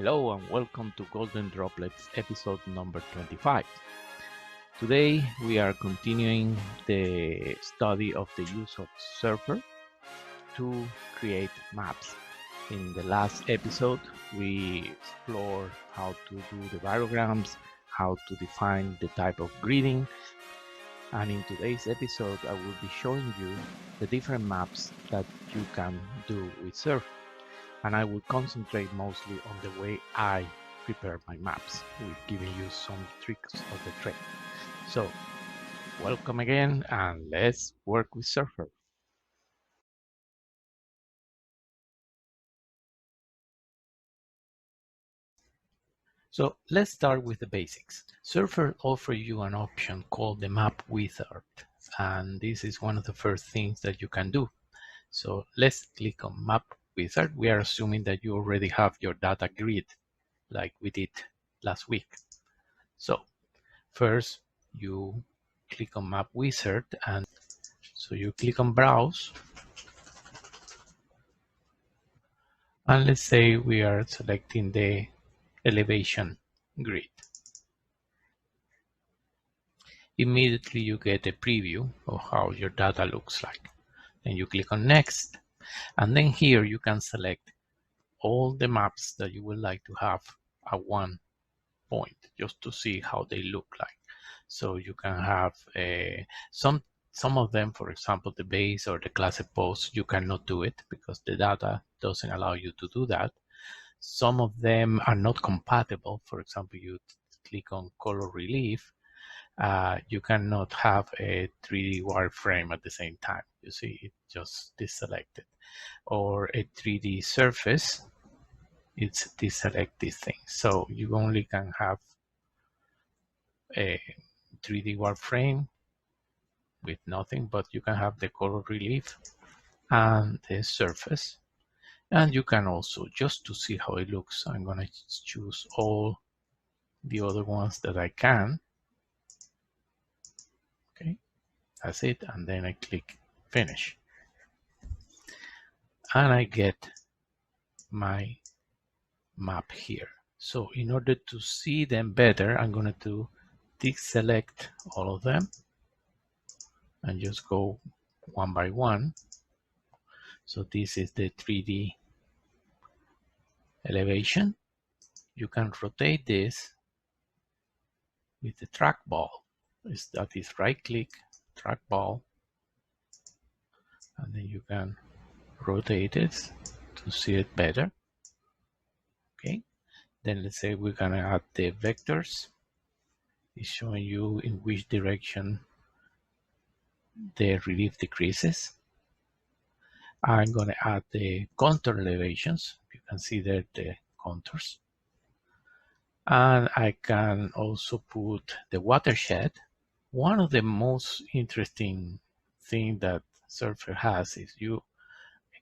Hello and welcome to Golden Droplets episode number 25. Today we are continuing the study of the use of SURFER to create maps. In the last episode we explored how to do the virograms, how to define the type of gridding, and in today's episode I will be showing you the different maps that you can do with SURFER. And I will concentrate mostly on the way I prepare my maps, with giving you some tricks of the trade. So, welcome again, and let's work with SURFER. So let's start with the basics. SURFER offers you an option called the Map Wizard, and this is one of the first things that you can do. So let's click on Map Wizard. We are assuming that you already have your data grid like we did last week. So first you click on Map Wizard, and so you click on Browse, and let's say we are selecting the elevation grid. Immediately you get a preview of how your data looks like. Then you click on Next, and then here you can select all the maps that you would like to have at one point, just to see how they look like. So you can have some of them, for example, the base or the class post, you cannot do it because the data doesn't allow you to do that. Some of them are not compatible. For example, you click on color relief, you cannot have a 3D wireframe at the same time. You see, it just deselected. Or a 3D surface, it's deselect this thing. So you only can have a 3D wireframe with nothing, but you can have the color relief and the surface. And you can also, just to see how it looks, I'm going to choose all the other ones that I can. Okay, that's it. And then I click Finish. And I get my map here. So in order to see them better, I'm going to deselect all of them and just go one by one. So this is the 3D elevation. You can rotate this with the trackball. That is right click, trackball, and then you can rotate it to see it better. Okay, then let's say we're gonna add the vectors. It's showing you in which direction the relief decreases. I'm gonna add the contour elevations. You can see there the contours. And I can also put the watershed. One of the most interesting things that SURFER has is you,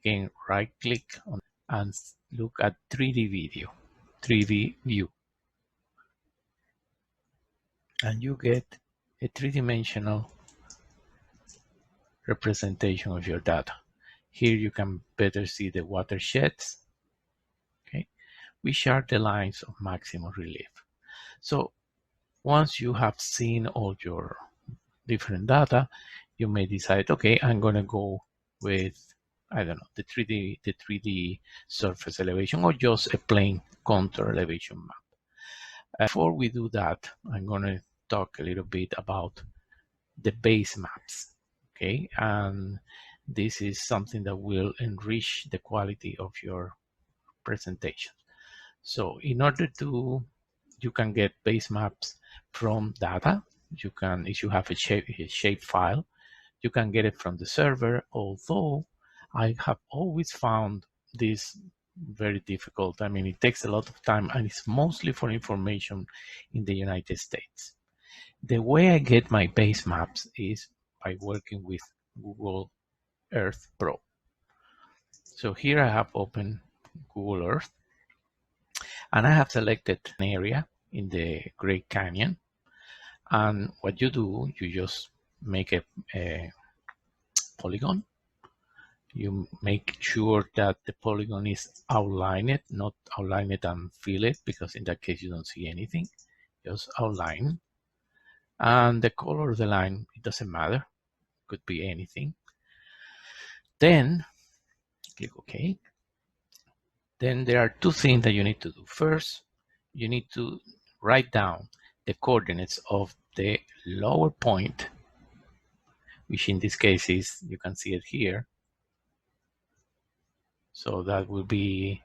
again, right click on and look at 3D video, 3D view. And you get a three-dimensional representation of your data. Here you can better see the watersheds, okay, which are the lines of maximum relief. So once you have seen all your different data, you may decide, okay, I'm going to go with, I don't know, the 3D surface elevation, or just a plain contour elevation map. Before we do that, I'm going to talk a little bit about the base maps, okay? And this is something that will enrich the quality of your presentation. So in order to, you can get base maps from data. You can, if you have a shape file, you can get it from the server, although I have always found this very difficult. I mean, it takes a lot of time, and it's mostly for information in the United States. The way I get my base maps is by working with Google Earth Pro. So here I have opened Google Earth, and I have selected an area in the Great Canyon. And what you do, you just make a polygon, You make sure that the polygon is outlined, not outline it and fill it, because in that case you don't see anything. Just outline. And the color of the line, it doesn't matter. Could be anything. Then click OK. Then there are two things that you need to do. First, you need to write down the coordinates of the lower point, which in this case is, you can see it here. So that will be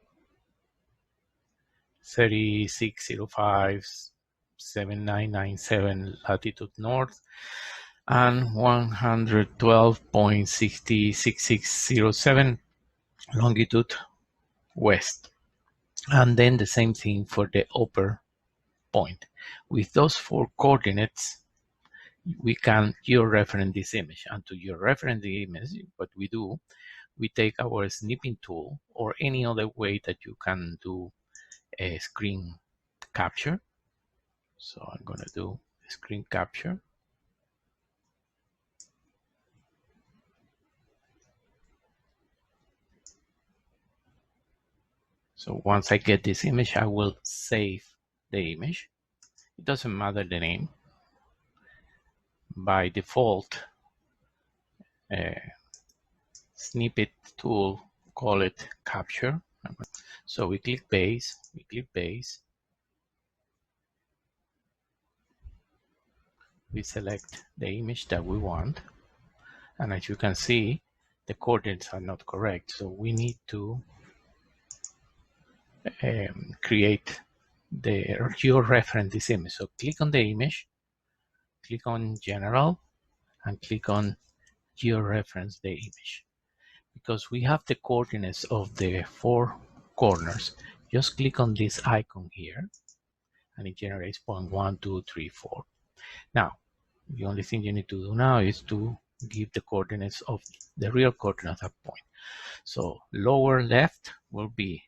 3605, 7997 latitude north, and 112.606607 longitude west. And then the same thing for the upper point. With those four coordinates, we can georeference this image. And to georeference the image, what we do, we take our snipping tool or any other way that you can do a screen capture. So I'm going to do screen capture. So once I get this image, I will save the image. It doesn't matter the name. By default, snippet tool, call it capture. So we click base, we select the image that we want. And as you can see, the coordinates are not correct. So we need to create the georeference this image. So click on the image, click on general, and click on georeference the image. Because we have the coordinates of the four corners, just click on this icon here and it generates point 1, 2, 3, 4. Now, the only thing you need to do now is to give the coordinates of the real coordinates at that point. So lower left will be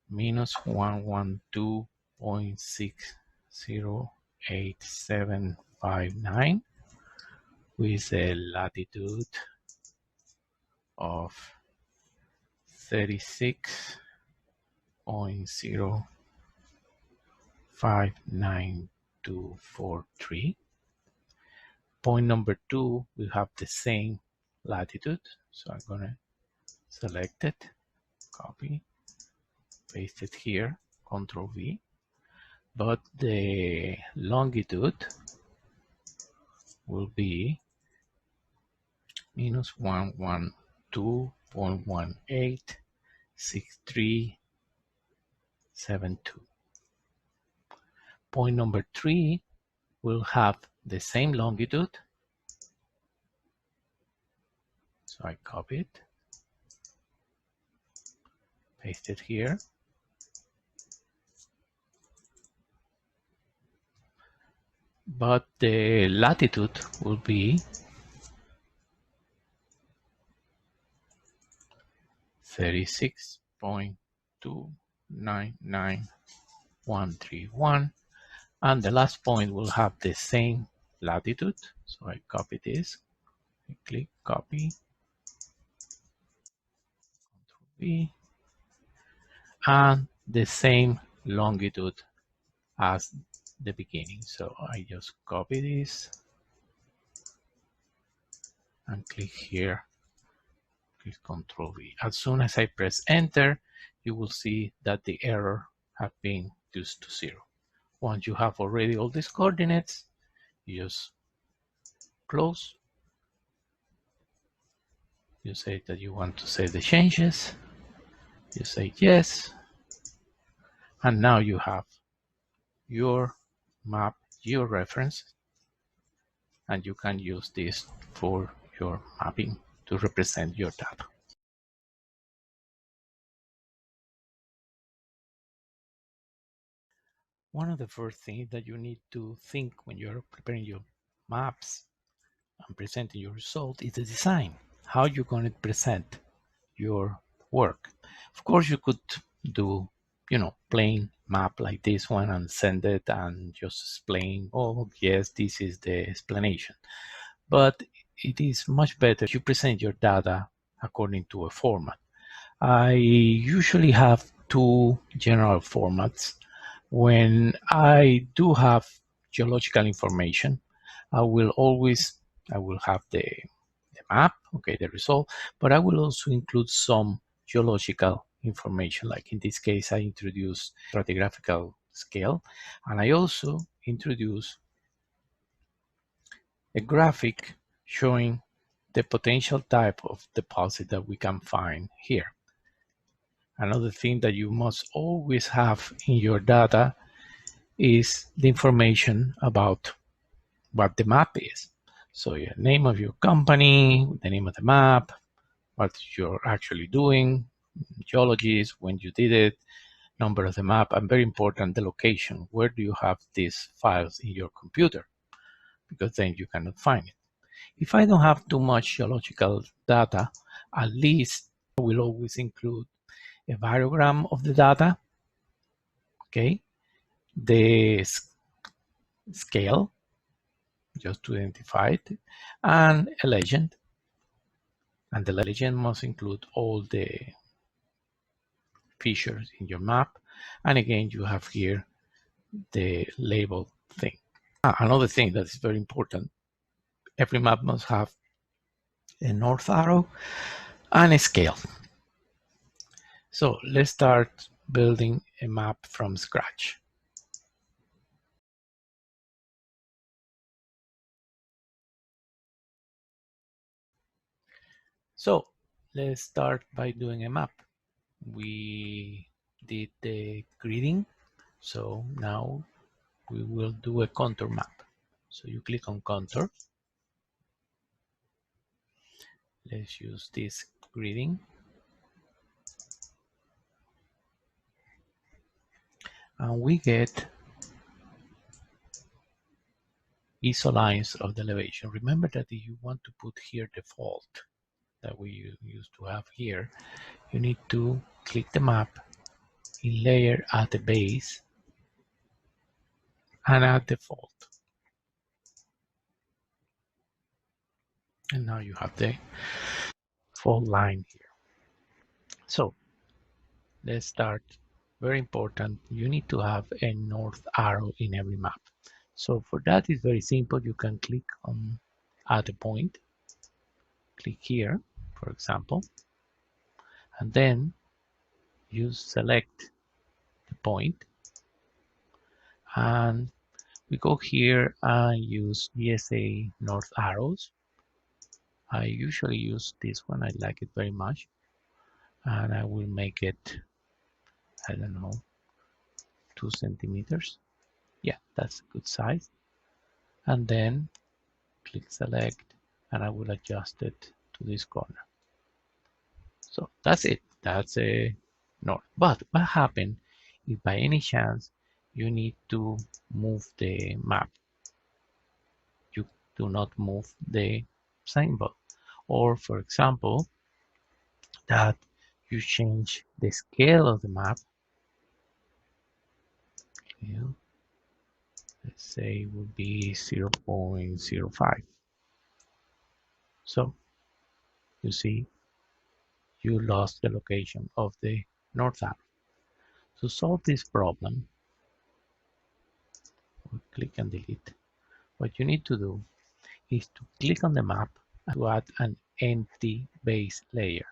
minus 112.608759 with a latitude of 36.059243. Point number 2, we have the same latitude. So I'm going to select it, copy, paste it here, Control V. But the longitude will be minus 112.186372. Point number 3 will have the same longitude. So I copy it, paste it here. But the latitude will be 36.299131, and the last point will have the same latitude. So I copy this, I click copy, Control V, and the same longitude as the beginning. So I just copy this and click here, click Control V. As soon as I press enter, you will see that the error has been reduced to 0. Once you have already all these coordinates, you just close. You say that you want to save the changes. You say yes. And now you have your map, your reference, and you can use this for your mapping to represent your data. One of the first things that you need to think when you're preparing your maps and presenting your result is the design. How you're going to present your work. Of course, you could do, plain map like this one and send it and just explain, oh, yes, this is the explanation. But it is much better if you present your data according to a format. I usually have two general formats. When I do have geological information, I will have the map, okay, the result, but I will also include some geological information. Like in this case, I introduce stratigraphical scale, and I also introduce a graphic showing the potential type of deposit that we can find here. Another thing that you must always have in your data is the information about what the map is. So your name of your company, the name of the map, what you're actually doing, geologies, when you did it, number of the map, and very important, the location. Where do you have these files in your computer? Because then you cannot find it. If I don't have too much geological data, at least I will always include a variogram of the data, okay, the scale, just to identify it, and a legend. And the legend must include all the features in your map. And again, you have here the label thing. Another thing that is very important, every map must have a north arrow and a scale. So let's start building a map from scratch. So let's start by doing a map. We did the gridding, so now we will do a contour map. So you click on contour. Let's use this gridding. And we get ISO lines of the elevation. Remember that if you want to put here the fault that we used to have here, you need to click the map in layer at the base and add the fault. And now you have the fault line here. So let's start. Very important, you need to have a north arrow in every map. So for that, it's very simple. You can click on add a point, click here, for example, and then you select the point, and we go here and use VSA north arrows. I usually use this one. I like it very much, and I will make it, I don't know, 2 centimeters. Yeah, that's a good size. And then click select, and I will adjust it to this corner. So that's it. That's a north. But what happens if by any chance you need to move the map? You do not move the symbol. Or for example, that you change the scale of the map. Let's say it would be 0.05. So you see, you lost the location of the north arrow. To solve this problem, we'll click and delete. What you need to do is to click on the map and to add an empty base layer,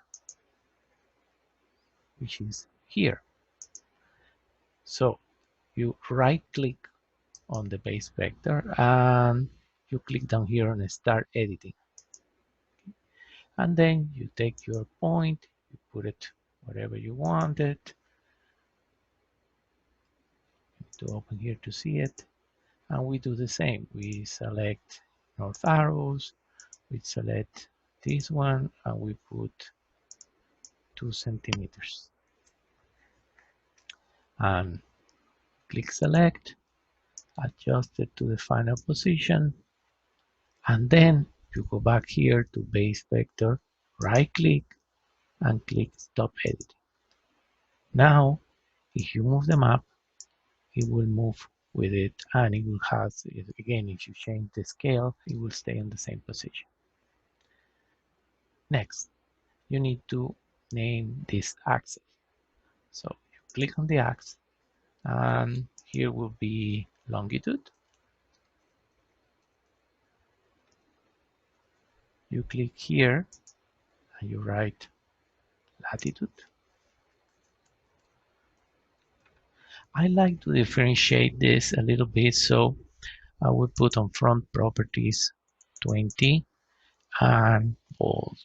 which is here. So you right click on the base vector and you click down here on start editing. And then you take your point, you put it wherever you want it. To open here to see it, and we do the same. We select north arrows, we select this one, and we put 2 centimeters. And click select, adjust it to the final position, and then you go back here to base vector, right click, and click stop editing. Now, if you move the map, it will move with it, and it will have, again, if you change the scale, it will stay in the same position. Next, you need to name this axis. So you click on the axis, and here will be longitude. You click here and you write latitude. I like to differentiate this a little bit, so I will put on front properties 20 and bold,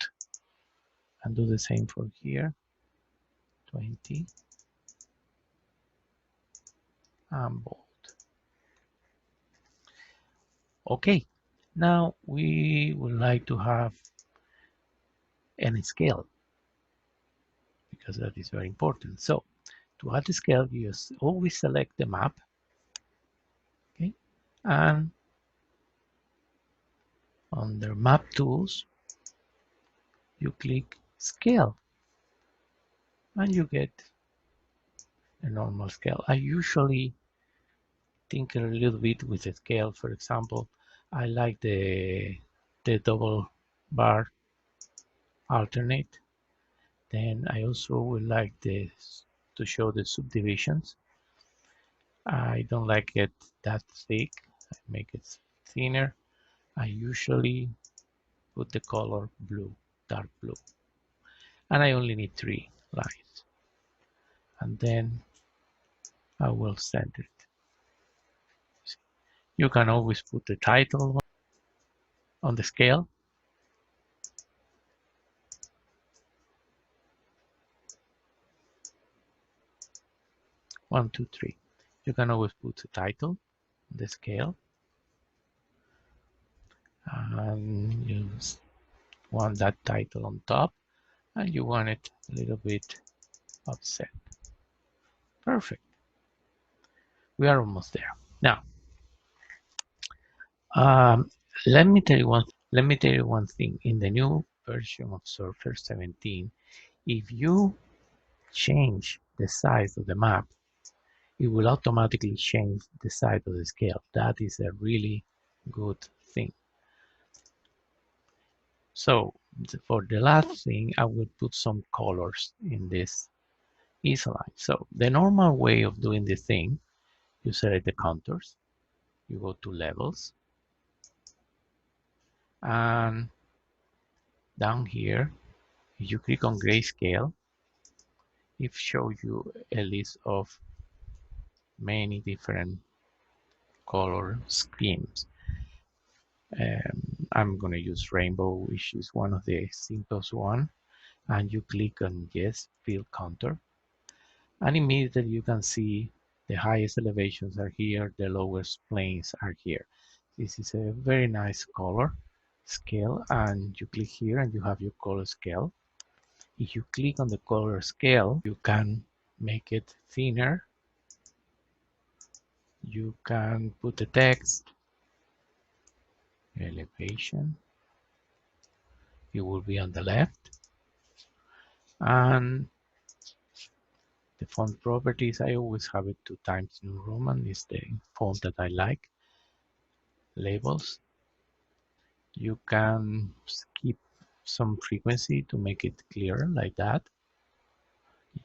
and do the same for here, 20 and bold. Okay, now we would like to have an scale, because that is very important. So to add the scale, you just always select the map, okay, and under map tools, you click scale, and you get a normal scale. I usually tinker a little bit with the scale. For example, I like the double bar alternate. Then I also would like this to show the subdivisions. I don't like it that thick. I make it thinner. I usually put the color blue, dark blue. And I only need 3 lines. And then I will send it. You can always put the title on the scale. 1, 2, 3. You can always put the title on the scale. And you want that title on top, and you want it a little bit offset. Perfect. We are almost there. Now, um, let me tell you one thing. In the new version of SURFER 17, if you change the size of the map, it will automatically change the size of the scale. That is a really good thing. So for the last thing, I will put some colors in this easy line. So the normal way of doing this thing, you select the contours, you go to levels, and down here, if you click on grayscale, it shows you a list of many different color schemes. I'm going to use rainbow, which is one of the simplest one, and you click on yes, fill contour, and immediately you can see the highest elevations are here, the lowest planes are here. This is a very nice color scale, and you click here and you have your color scale. If you click on the color scale, you can make it thinner. You can put the text, elevation, it will be on the left. And the font properties, I always have it 2 times New Roman, is the font that I like. Labels, you can skip some frequency to make it clearer like that.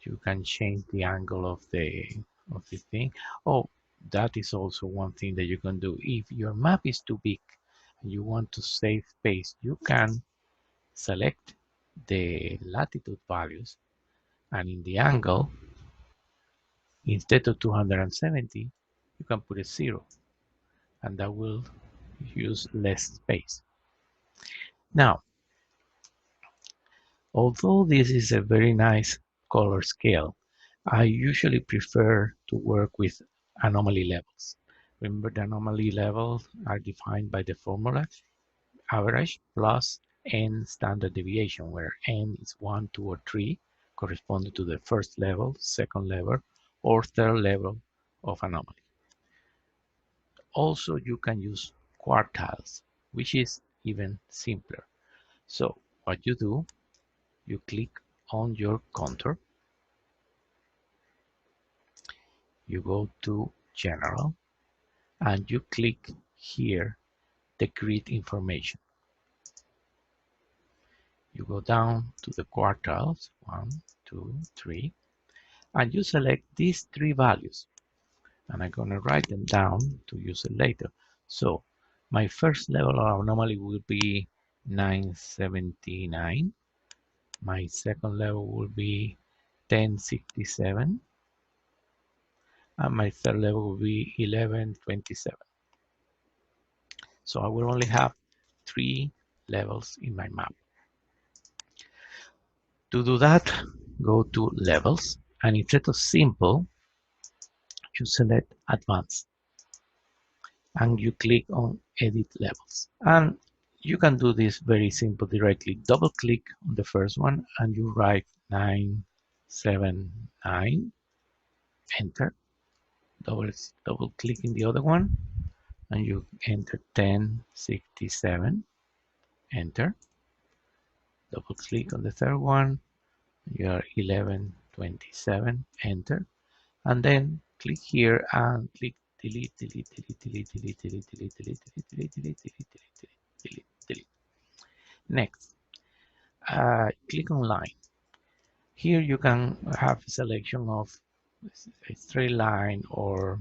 You can change the angle of the thing. Oh, that is also one thing that you can do. If your map is too big and you want to save space, you can select the latitude values, and in the angle, instead of 270, you can put a 0, and that will use less space. Now, although this is a very nice color scale, I usually prefer to work with anomaly levels. Remember, the anomaly levels are defined by the formula average plus n standard deviation, where n is 1, 2, or 3, corresponding to the first level, second level, or third level of anomaly. Also, you can use quartiles, which is even simpler. So what you do, you click on your contour, you go to General, and you click here the grid information. You go down to the quartiles, 1, 2, 3, and you select these three values. And I'm going to write them down to use it later. So my first level of anomaly will be 979. My second level will be 1067. And my third level will be 1127. So I will only have 3 levels in my map. To do that, go to Levels, and instead of Simple, you select Advanced, and you click on Edit Levels. And you can do this very simple directly. Double click on the first one, and you write 979, enter. Double click in the other one, and you enter 1067, enter. Double click on the third one, you are 1127, enter, and then click here and click delete, delete, delete, delete, delete, delete, delete, delete, delete, delete, delete, delete, delete, delete, delete. Next, click on line. Here you can have a selection of a straight line or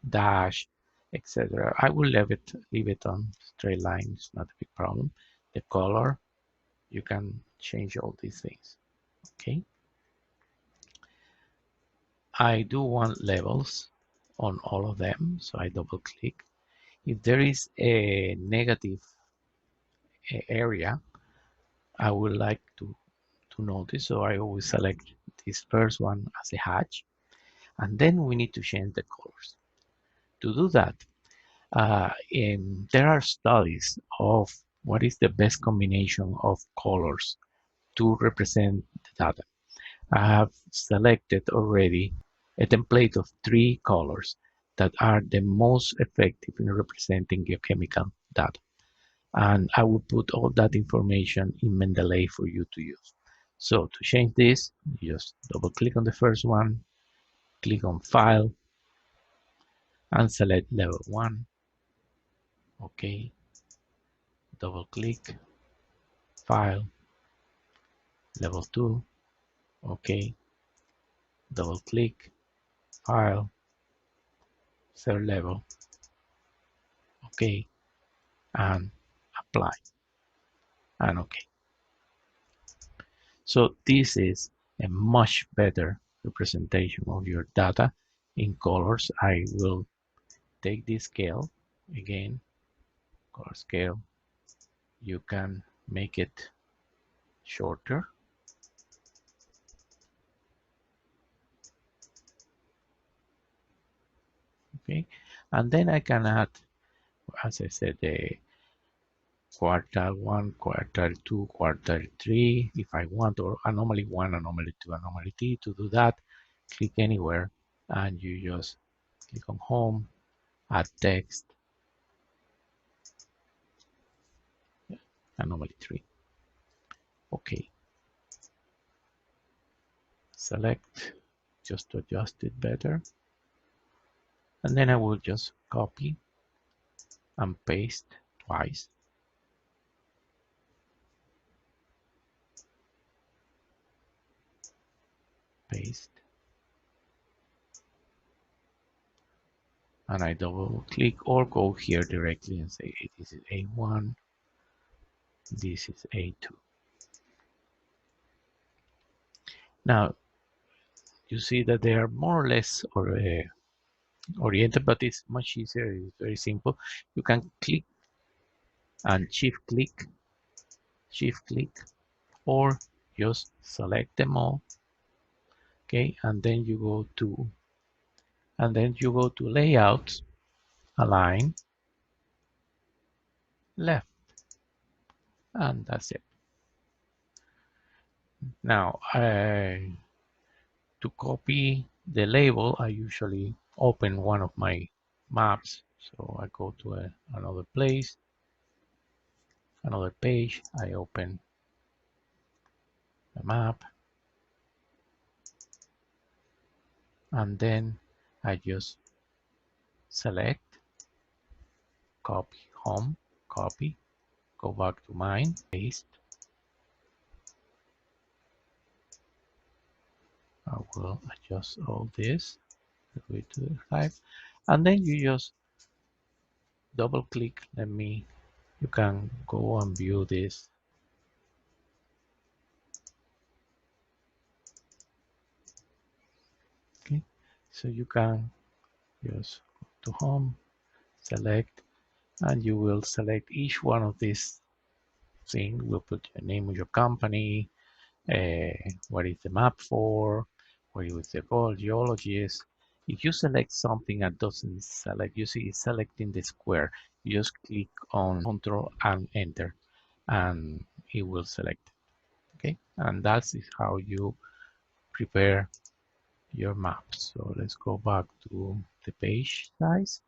dash, etc. I will leave it on straight line. It's not a big problem. The color, you can change all these things. Okay. I do want levels on all of them, so I double click. If there is a negative area, I would like to notice, so I always select this first one as a hatch, and then we need to change the colors. To do that, there are studies of what is the best combination of colors to represent the data. I have selected already a template of 3 colors that are the most effective in representing geochemical data. And I will put all that information in Mendeley for you to use. So to change this, you just double click on the first one, click on File, and select Level 1. OK. Double click, File, Level 2. OK. Double click, File, third level. OK. And Apply. And OK. So this is a much better representation of your data in colors. I will take this scale again, color scale. You can make it shorter. Okay, and then I can add, as I said, the quartile 1, quartile 2, quartile 3 if I want, or anomaly 1, anomaly 2, anomaly 3. To do that, click anywhere and you just click on Home, add text, anomaly 3. Okay. Select just to adjust it better. And then I will just copy and paste twice. Paste. And I double click or go here directly and say this is A1, this is A2. Now you see that they are more or less oriented, but it's much easier. It's very simple. You can click and shift click, or just select them all. Okay, and then you go to Layout, Align, Left, and that's it. Now, to copy the label, I usually open one of my maps. So I go to another place, another page. I open the map, and then I just select, copy, home, copy, go back to mine, paste, I will adjust all this to 5, and then you just double click. You can go and view this. Okay, so you can just go to home, select, and you will select each one of these things. We'll put the name of your company, what is the map for, what is the goal, geologist. If you select something and doesn't select, you see it's selecting the square. You just click on Control and Enter, and it will select. Okay, and that is how you prepare your maps. So let's go back to the page size.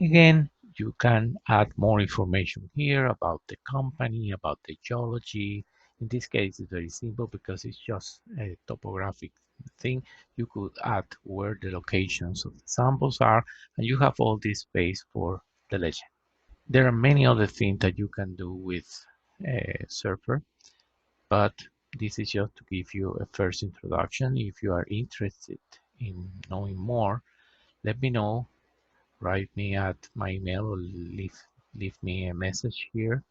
Again, you can add more information here about the company, about the geology. In this case, it's very simple because it's just a topographic thing. You could add where the locations of the samples are, and you have all this space for the legend. There are many other things that you can do with SURFER, but this is just to give you a first introduction. If you are interested in knowing more, let me know. Write me at my email or leave me a message here,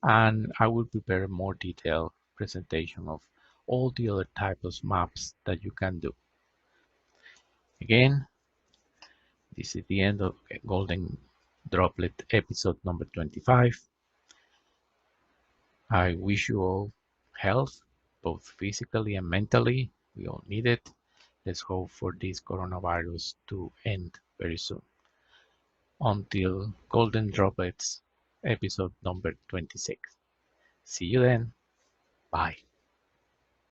and I will prepare a more detailed presentation of all the other types of maps that you can do. Again, this is the end of Golden Droplet episode number 25. I wish you all health, both physically and mentally. We all need it. Let's hope for this coronavirus to end very soon. Until Golden Droplets episode number 26. See you then. Bye.